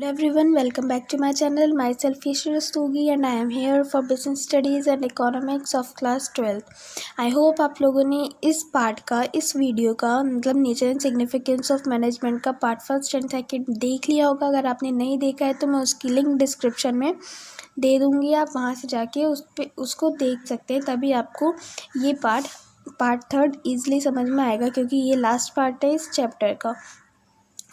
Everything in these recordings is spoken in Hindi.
Hello everyone, welcome back to my channel. Myself Ishra Rastogi and I am here for Business Studies and Economics of Class 12. I hope आप लोगों ने इस पार्ट का, इस वीडियो का मतलब nature and significance of management का पार्ट फर्स्ट एंड सेकंड देख लिया होगा। अगर आपने नहीं देखा है तो मैं उसकी लिंक डिस्क्रिप्शन में दे दूँगी, आप वहाँ से जाके उसको देख सकते हैं। तभी आपको ये पार्ट थर्ड ईजिली समझ में आएगा, क्योंकि ये लास्ट पार्ट है इस चैप्टर का।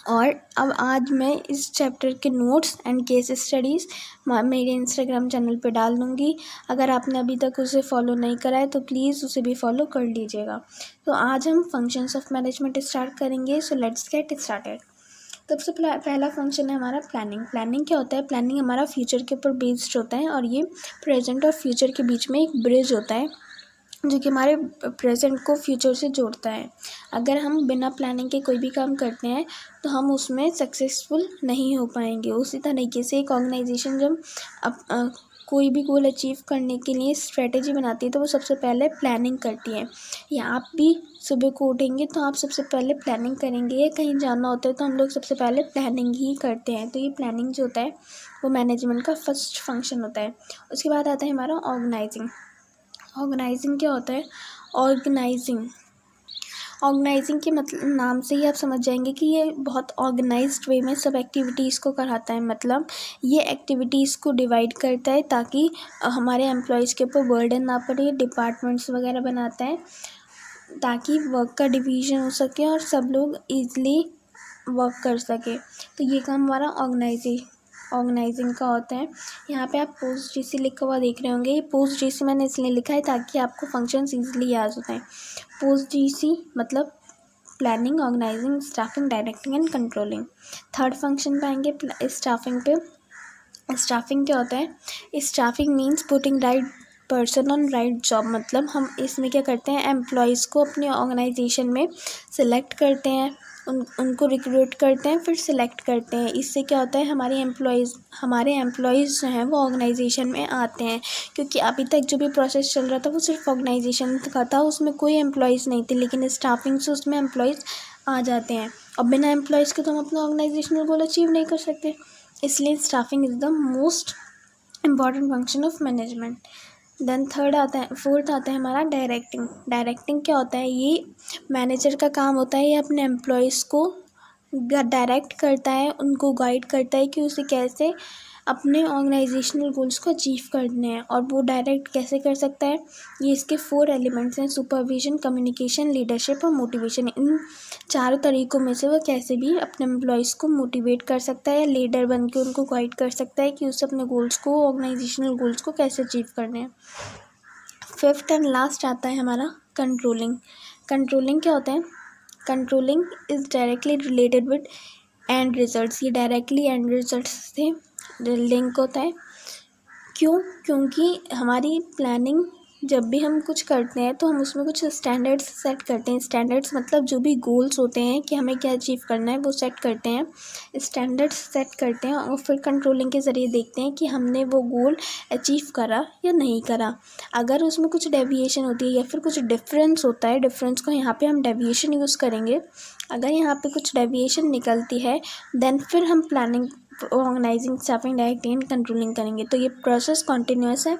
और अब आज मैं इस चैप्टर के नोट्स एंड केस स्टडीज़ मेरे इंस्टाग्राम चैनल पे डाल दूँगी। अगर आपने अभी तक उसे फॉलो नहीं करा है तो प्लीज़ उसे भी फॉलो कर लीजिएगा। तो आज हम फंक्शंस ऑफ मैनेजमेंट स्टार्ट करेंगे। So let's get started. सबसे पहला फंक्शन है हमारा प्लानिंग। प्लानिंग क्या होता है? प्लानिंग हमारा फ्यूचर के ऊपर बेस्ड होता है और ये प्रेजेंट और फ्यूचर के बीच में एक ब्रिज होता है जो कि हमारे प्रेजेंट को फ्यूचर से जोड़ता है। अगर हम बिना प्लानिंग के कोई भी काम करते हैं तो हम उसमें सक्सेसफुल नहीं हो पाएंगे। उसी तरीके से एक ऑर्गेनाइजेशन जब कोई भी गोल अचीव करने के लिए स्ट्रेटेजी बनाती है तो वो सबसे पहले प्लानिंग करती है। या आप भी सुबह को उठेंगे तो आप सबसे पहले प्लानिंग करेंगे, या कहीं जाना होता है तो हम लोग सबसे पहले प्लानिंग ही करते हैं। तो ये प्लानिंग जो होता है वो मैनेजमेंट का फर्स्ट फंक्शन होता है। उसके बाद आता है हमारा ऑर्गेनाइजिंग। ऑर्गेनाइजिंग क्या होता है? ऑर्गेनाइजिंग के मतलब नाम से ही आप समझ जाएंगे कि ये बहुत ऑर्गेनाइज्ड वे में सब एक्टिविटीज़ को कराता है। मतलब ये एक्टिविटीज़ को डिवाइड करता है ताकि हमारे एम्प्लॉयज़ के ऊपर बर्डन ना पड़े। डिपार्टमेंट्स वगैरह बनाता है ताकि वर्क का डिवीज़न हो सके और सब लोग ईज़िली वर्क कर सके। तो ये काम हमारा ऑर्गेनाइजिंग का होता है। यहाँ पे आप पोस्ट जीसी लिखा हुआ देख रहे होंगे। ये पोस्ट जीसी मैंने इसलिए लिखा है ताकि आपको फंक्शंस ईजिली याद हो जाएं। पोस्ट जीसी मतलब planning, organising, staffing, directing and controlling. Third function पे आएंगे स्टाफिंग पे। स्टाफिंग क्या होता है? Staffing means putting right person on right job. मतलब हम इसमें क्या करते हैं, एम्प्लॉयज़ को अपने ऑर्गेनाइजेशन में सिलेक्ट करते हैं, उनको रिक्रूट करते हैं, फिर सिलेक्ट करते हैं। इससे क्या होता है, हमारे एम्प्लॉयज़ जो हैं वो ऑर्गेनाइजेशन में आते हैं। क्योंकि अभी तक जो भी प्रोसेस चल रहा था वो सिर्फ ऑर्गेनाइजेशन का था, उसमें कोई एम्प्लॉयज़ नहीं थे। लेकिन स्टाफिंग से उसमें एम्प्लॉयज़ आ जाते हैं और बिना एम्प्लॉयज़ के तो हम अपना ऑर्गेनाइजेशनल गोल अचीव नहीं कर सकते। इसलिए staffing is the most important function of management. Then fourth आता है हमारा डायरेक्टिंग। डायरेक्टिंग क्या होता है? ये मैनेजर का काम होता है। ये अपने एम्प्लॉयज़ को डायरेक्ट करता है, उनको गाइड करता है कि उसे कैसे अपने ऑर्गेनाइजेशनल गोल्स को अचीव करने हैं। और वो डायरेक्ट कैसे कर सकता है? ये इसके 4 एलिमेंट्स हैं: सुपरविजन, कम्युनिकेशन, लीडरशिप और मोटिवेशन। इन चारों तरीक़ों में से वो कैसे भी अपने एम्प्लॉयज़ को मोटिवेट कर सकता है या लीडर बन के उनको गाइड कर सकता है कि उसे अपने गोल्स को, ऑर्गेनाइजेशनल गोल्स को कैसे अचीव करने हैं। फिफ्थ एंड लास्ट आता है हमारा कंट्रोलिंग। कंट्रोलिंग क्या होता है? Controlling is directly related with and results. ये डायरेक्टली एंड रिजल्ट्स से लिंक होता है। क्योंकि हमारी प्लानिंग, जब भी हम कुछ करते हैं तो हम उसमें कुछ स्टैंडर्ड्स सेट करते हैं। स्टैंडर्ड्स मतलब जो भी गोल्स होते हैं कि हमें क्या अचीव करना है वो सेट करते हैं, स्टैंडर्ड्स सेट करते हैं और फिर कंट्रोलिंग के ज़रिए देखते हैं कि हमने वो गोल अचीव करा या नहीं करा। अगर उसमें कुछ डेविएशन होती है या फिर कुछ डिफरेंस होता है, डिफरेंस को यहाँ पे हम डेविएशन यूज़ करेंगे। अगर यहाँ पे कुछ डेविएशन निकलती है देन फिर हम planning, organising, staffing, directing and controlling करेंगे। तो ये प्रोसेस कॉन्टिन्यूस है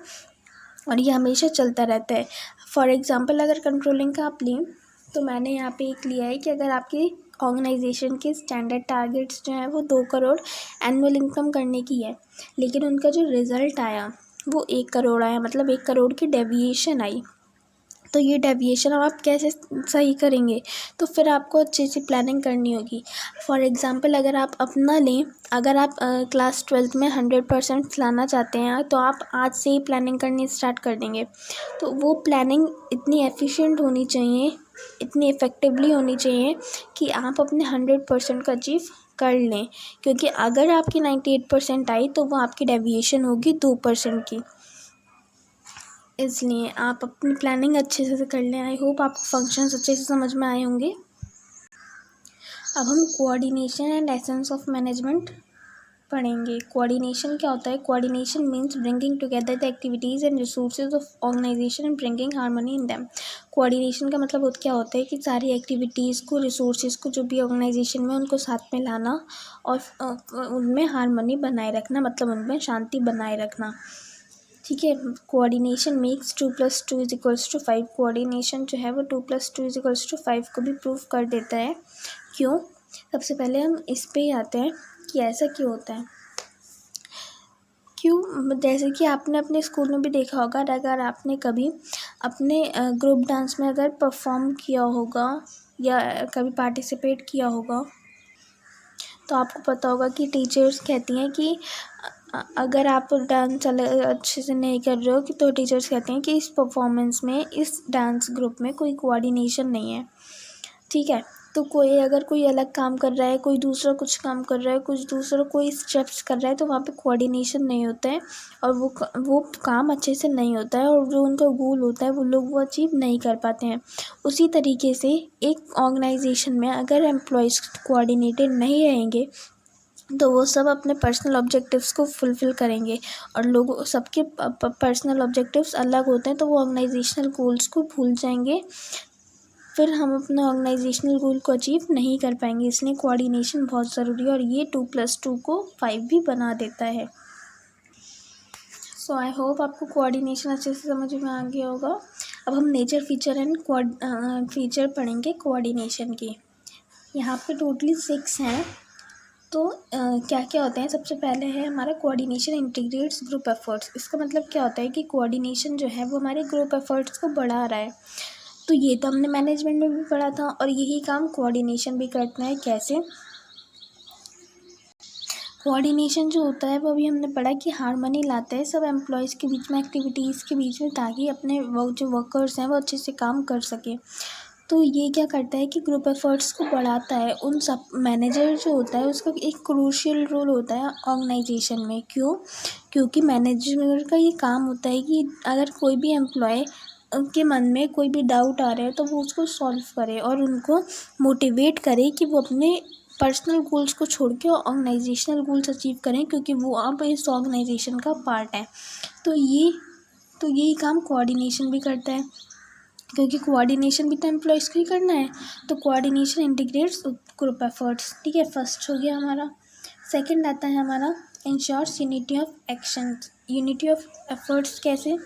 और ये हमेशा चलता रहता है। फॉर एग्ज़ाम्पल अगर कंट्रोलिंग का आप लें तो मैंने यहाँ पे एक लिया है कि अगर आपकी ऑर्गेनाइजेशन के स्टैंडर्ड टारगेट्स जो हैं वो 2 करोड़ एनुअल इनकम करने की है, लेकिन उनका जो रिज़ल्ट आया वो 1 करोड़ आया, मतलब 1 करोड़ की डेविएशन आई। तो ये डेविएशन अब आप कैसे सही करेंगे? तो फिर आपको अच्छी सी प्लानिंग करनी होगी। फॉर एग्ज़ाम्पल अगर आप अपना लें, अगर आप क्लास 12th में 100% लाना चाहते हैं तो आप आज से ही प्लानिंग करनी स्टार्ट कर देंगे। तो वो प्लानिंग इतनी एफिशिएंट होनी चाहिए, इतनी इफ़ेक्टिवली होनी चाहिए कि आप अपने 100% को अचीव कर लें। क्योंकि अगर आपकी 98% आई तो वो आपकी डेविएशन होगी 2% की। इसलिए आप अपनी प्लानिंग अच्छे से कर लें। आई होप आपको फंक्शंस अच्छे से समझ में आए होंगे। अब हम coordination and essence of management पढ़ेंगे। कोऑर्डिनेशन क्या होता है? Coordination means bringing together the activities and resources of organisation and bringing harmony in them. Coordination का मतलब क्या होता है कि सारी एक्टिविटीज़ को, रिसोर्सेज को, जो भी ऑर्गेनाइजेशन में, उनको साथ में लाना और उनमें हार्मनी बनाए रखना, मतलब उनमें शांति बनाए रखना। ठीक है। Coordination makes 2+2=5। कोऑर्डिनेशन जो है वो 2+2=5 को भी प्रूव कर देता है। क्यों? सबसे पहले हम इस पे ही आते हैं कि ऐसा क्यों होता है। क्यों? जैसे कि आपने अपने स्कूल में भी देखा होगा, अगर आपने कभी अपने ग्रुप डांस में अगर परफॉर्म किया होगा या कभी पार्टिसिपेट किया होगा, तो आपको पता होगा कि टीचर्स कहती हैं कि अगर आप डांस अच्छे से नहीं कर रहे हो कि, तो टीचर्स कहते हैं कि इस परफॉर्मेंस में, इस डांस ग्रुप में कोई कोऑर्डिनेशन नहीं है। ठीक है। तो अगर कोई अलग काम कर रहा है, कोई दूसरा कुछ काम कर रहा है, कुछ दूसरा कोई स्टेप्स कर रहा है, तो वहाँ पे कोऑर्डिनेशन नहीं होता है और वो काम अच्छे से नहीं होता है, और जो उनका गोल होता है वो लोग वो अचीव नहीं कर पाते हैं। उसी तरीके से एक ऑर्गेनाइजेशन में अगर एम्प्लॉयज़ कोऑर्डिनेटेड नहीं रहेंगे, तो वो सब अपने पर्सनल ऑब्जेक्टिव्स को फुलफ़िल करेंगे, और लोगों सबके पर्सनल ऑब्जेक्टिव्स अलग होते हैं, तो वो ऑर्गेनाइजेशनल गोल्स को भूल जाएंगे। फिर हम अपने ऑर्गेनाइजेशनल गोल को अचीव नहीं कर पाएंगे। इसलिए कोऑर्डिनेशन बहुत ज़रूरी है, और ये 2+2 को 5 भी बना देता है। सो आई होप आपको कोऑर्डिनेशन अच्छे से समझ में आ गया होगा। अब हम नेचर, फीचर एंड फीचर पढ़ेंगे कोऑर्डिनेशन की। यहाँ पे टोटली 6 हैं। तो क्या क्या होते हैं? सबसे पहले है हमारा कोऑर्डिनेशन इंटीग्रेट्स ग्रुप एफर्ट्स। इसका मतलब क्या होता है कि कोऑर्डिनेशन जो है वो हमारे ग्रुप एफर्ट्स को बढ़ा रहा है। तो ये तो हमने मैनेजमेंट में भी पढ़ा था, और यही काम कोऑर्डिनेशन भी करता है। कैसे? कोऑर्डिनेशन जो होता है वो अभी हमने पढ़ा कि हार्मनी लाता है सब एम्प्लॉयज़ के बीच में, एक्टिविटीज़ के बीच में, ताकि अपने जो वर्कर्स हैं वो अच्छे से काम कर सकें। तो ये क्या करता है कि ग्रुप एफर्ट्स को बढ़ाता है। उन सब मैनेजर जो होता है उसका एक क्रूशियल रोल होता है ऑर्गेनाइजेशन में। क्यों? क्योंकि मैनेजर का ये काम होता है कि अगर कोई भी एम्प्लॉय के मन में कोई भी डाउट आ रहा है, तो वो उसको सॉल्व करे और उनको मोटिवेट करे कि वो अपने पर्सनल गोल्स को छोड़ के ऑर्गेनाइजेशनल गोल्स अचीव करें, क्योंकि वो अब इस ऑर्गेनाइजेशन का पार्ट है। तो यही काम कोऑर्डिनेशन भी करता है, क्योंकि कोऑर्डिनेशन भी तो एम्प्लॉयज़ को ही करना है। तो कोऑर्डिनेशन इंटीग्रेट्स ग्रुप एफर्ट्स। ठीक है, फर्स्ट हो गया हमारा। सेकंड आता है हमारा ensures unity of actions. Unity of efforts कैसे?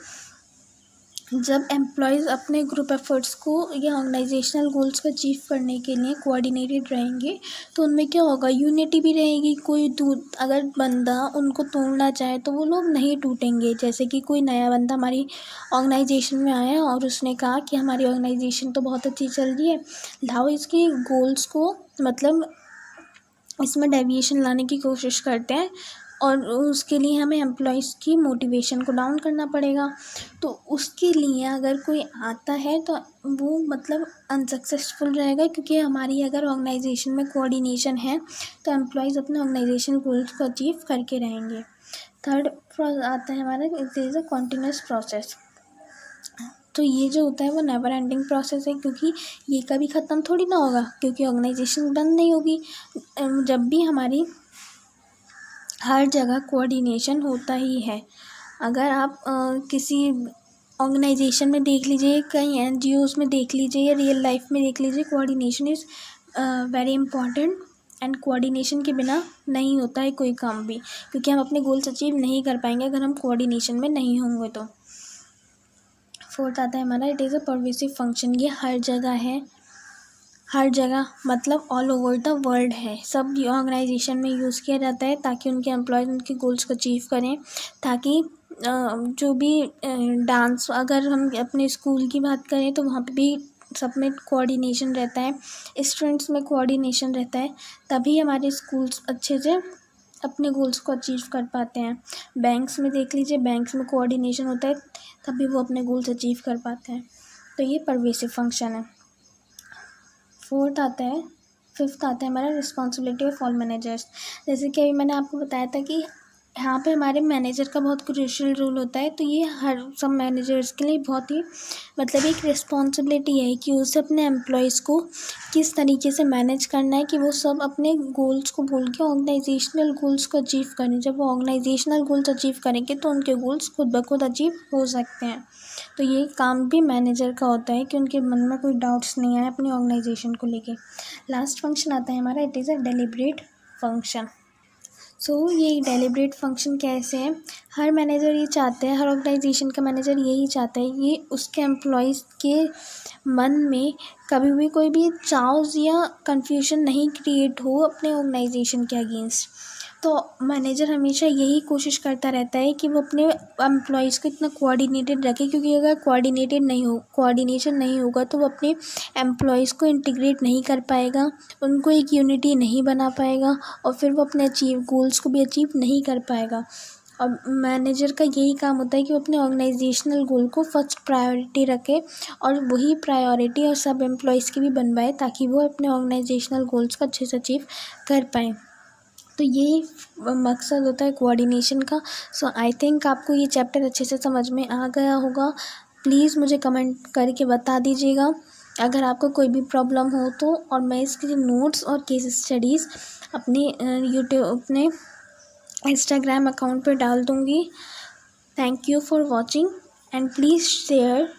जब एम्प्लॉयज़ अपने ग्रुप एफर्ट्स को या ऑर्गेनाइजेशनल गोल्स को अचीव करने के लिए कोऑर्डिनेटेड रहेंगे, तो उनमें क्या होगा? यूनिटी भी रहेगी। कोई अगर बंदा उनको तोड़ना चाहे तो वो लोग नहीं टूटेंगे। जैसे कि कोई नया बंदा हमारी ऑर्गेनाइजेशन में आया और उसने कहा कि हमारी ऑर्गेनाइजेशन तो बहुत अच्छी चल रही है, लाओ इसके गोल्स को, मतलब इसमें डेविएशन लाने की कोशिश करते हैं, और उसके लिए हमें एम्प्लॉयज़ की मोटिवेशन को डाउन करना पड़ेगा। तो उसके लिए अगर कोई आता है तो वो मतलब अनसक्सेसफुल रहेगा, क्योंकि हमारी अगर ऑर्गेनाइजेशन में कोऑर्डिनेशन है तो एम्प्लॉयज़ अपने ऑर्गेनाइजेशन गोल्स को अचीव करके रहेंगे। थर्ड आता है हमारा, it is a continuous process. तो ये जो होता है वो नेवर एंडिंग प्रोसेस है, क्योंकि ये कभी ख़त्म थोड़ी ना होगा, क्योंकि ऑर्गेनाइजेशन बंद नहीं होगी। जब भी हमारी हर जगह कोऑर्डिनेशन होता ही है। अगर आप किसी ऑर्गेनाइजेशन में देख लीजिए, कई एनजीओज़ में देख लीजिए, या रियल लाइफ में देख लीजिए, coordination is very important, and coordination के बिना नहीं होता है कोई काम भी, क्योंकि हम अपने गोल्स अचीव नहीं कर पाएंगे अगर हम कोऑर्डिनेशन में नहीं होंगे तो। फोर्थ आता है हमारा, it is a pervasive function. ये हर जगह है, हर जगह मतलब ऑल ओवर द वर्ल्ड है। सब ऑर्गेनाइजेशन में यूज़ किया जाता है ताकि उनके एम्प्लॉयज़ उनके गोल्स को अचीव करें, ताकि जो भी डांस, अगर हम अपने स्कूल की बात करें तो वहाँ पे भी सब में कोऑर्डिनेशन रहता है, स्टूडेंट्स में कोऑर्डिनेशन रहता है, तभी हमारे स्कूल्स अच्छे से अपने गोल्स को अचीव कर पाते हैं। बैंक्स में देख लीजिए, बैंक्स में कोऑर्डिनेशन होता है तभी वो अपने गोल्स अचीव कर पाते हैं। तो ये परवेसिव फंक्शन है। फिफ्थ आता है हमारा रिस्पॉन्सिबिलिटी ऑफ ऑल मैनेजर्स। जैसे कि अभी मैंने आपको बताया था कि यहाँ पे हमारे मैनेजर का बहुत क्रूशियल रोल होता है। तो ये हर सब मैनेजर्स के लिए बहुत ही मतलब एक रिस्पॉन्सिबिलिटी है कि उसे अपने एम्प्लॉयज़ को किस तरीके से मैनेज करना है कि वो सब अपने गोल्स को भूल के ऑर्गेनाइजेशनल गोल्स को अचीव करें। जब वो ऑर्गेनाइजेशनल गोल्स अचीव करेंगे तो उनके गोल्स खुद ब खुद अचीव हो सकते हैं। तो ये काम भी मैनेजर का होता है कि उनके मन में कोई डाउट्स नहीं आए अपनी ऑर्गेनाइजेशन को लेके। लास्ट फंक्शन आता है हमारा, it is a deliberate function. ये डेलिब्रेट फंक्शन कैसे है, हर मैनेजर ये चाहते हैं, हर ऑर्गेनाइजेशन का मैनेजर यही चाहता है कि उसके एम्प्लॉयज़ के मन में कभी भी कोई भी चाउस या कन्फ्यूजन नहीं क्रिएट हो अपने ऑर्गेनाइजेशन के अगेंस्ट। तो मैनेजर हमेशा यही कोशिश करता रहता है कि वो अपने एम्प्लॉयज़ को इतना कोऑर्डिनेटेड रखे, क्योंकि अगर कोऑर्डिनेशन नहीं होगा तो वो अपने एम्प्लॉयज़ को इंटीग्रेट नहीं कर पाएगा, उनको एक यूनिटी नहीं बना पाएगा और फिर वो अपने गोल्स को भी अचीव नहीं कर पाएगा। और मैनेजर का यही काम होता है कि वो अपने ऑर्गेनाइजेशनल गोल को फर्स्ट प्रायोरिटी रखे और वही प्रायोरिटी और सब एम्प्लॉयज़ की भी बनवाए ताकि वो अपने ऑर्गेनाइजेशनल गोल्स को अच्छे से अचीव कर पाएँ। तो यही मकसद होता है कोऑर्डिनेशन का। आई थिंक आपको ये चैप्टर अच्छे से समझ में आ गया होगा। प्लीज़ मुझे कमेंट करके बता दीजिएगा अगर आपको कोई भी प्रॉब्लम हो तो, और मैं इसके नोट्स और केस स्टडीज़ अपने अपने इंस्टाग्राम अकाउंट पर डाल दूँगी। Thank you for watching and please share